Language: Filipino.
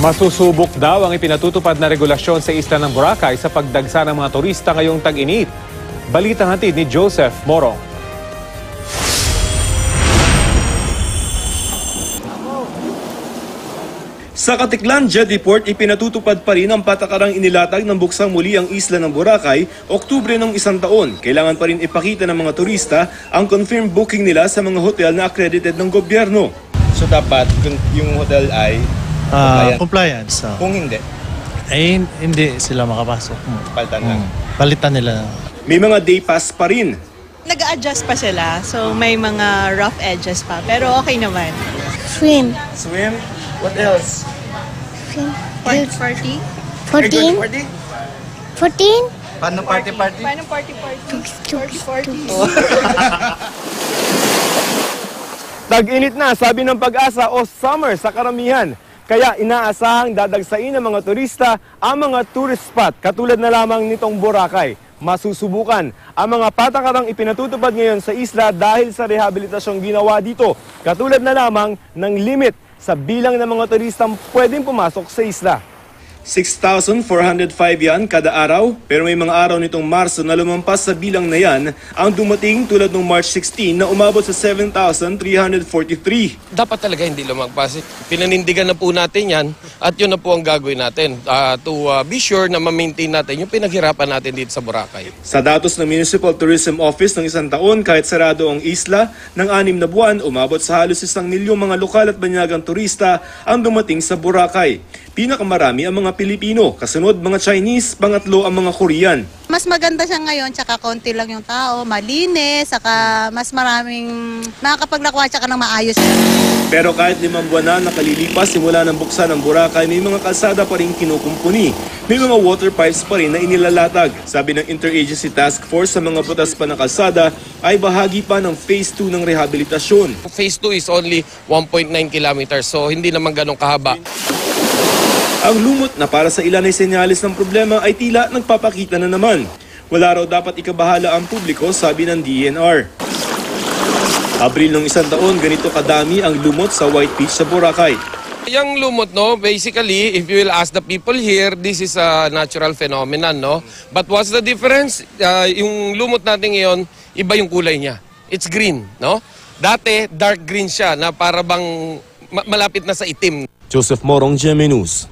Masusubok daw ang ipinatutupad na regulasyon sa isla ng Boracay sa pagdagsa ng mga turista ngayong tag-init. Balitang hatid ni Joseph Morong. Sa Katiklan Jet Report, ipinatutupad pa rin ang patakarang inilatag ng buksang muli ang isla ng Boracay, Oktubre ng isang taon. Kailangan pa rin ipakita ng mga turista ang confirmed booking nila sa mga hotel na accredited ng gobyerno. So dapat yung hotel ay compliance. Kung hindi, Ay hindi sila makapasok. palitan lang. Palitan nila. May mga day pass pa rin. Nag-a-adjust pa sila, so may mga rough edges pa, pero okay naman. Swim. Swim? What else? Swim. Party? 14? Party? 14? Paano party? Paano party? Party. Tag-init na, sabi ng Pag-asa, o summer sa karamihan. Kaya inaasahang dadagsain ng mga turista ang mga tourist spot katulad na lamang nitong Boracay. Masusubukan ang mga patakarang ipinatutupad ngayon sa isla dahil sa rehabilitasyong ginawa dito. Katulad na lamang ng limit sa bilang ng mga turistang pwedeng pumasok sa isla. 6,405 yan kada araw, pero may mga araw nitong Marso na lumampas sa bilang na yan ang dumating tulad ng March 16 na umabot sa 7,343. Dapat talaga hindi lumagpas. Pinanindigan na po natin yan at yun na po ang gagawin natin to be sure na ma-maintain natin yung pinaghirapan natin dito sa Boracay. Sa datos ng Municipal Tourism Office ng isang taon, kahit sarado ang isla, ng 6 na buwan, umabot sa halos 1 milyong mga lokal at banyagang turista ang dumating sa Boracay. Pinakamarami ang mga Pilipino, kasunod mga Chinese, pangatlo ang mga Korean. Mas maganda siya ngayon, tsaka konti lang yung tao, malinis, saka mas maraming makakapaglakwat tsaka ng maayos. Pero kahit 5 buwan na nakalilipas simula ng buksan ng Boracay, may mga kalsada pa rin kinukumpuni. May mga water pipes pa rin na inilalatag. Sabi ng Interagency Task Force, sa mga butas pa ng kalsada ay bahagi pa ng Phase 2 ng rehabilitasyon. Phase 2 is only 1.9 kilometers, so hindi naman ganun kahaba. Ang lumot na para sa ilan ay senyalis ng problema ay tila nagpapakita na naman. Wala raw dapat ikabahala ang publiko, sabi ng DENR. Abril ng isang taon, ganito kadami ang lumot sa White Beach sa Boracay. Yung lumot, no, basically, if you will ask the people here, this is a natural phenomenon, no? But what's the difference? Yung lumot natin ngayon, iba yung kulay niya. It's green, no? Dati, dark green siya na para bang malapit na sa itim. Joseph Morong, GMA News.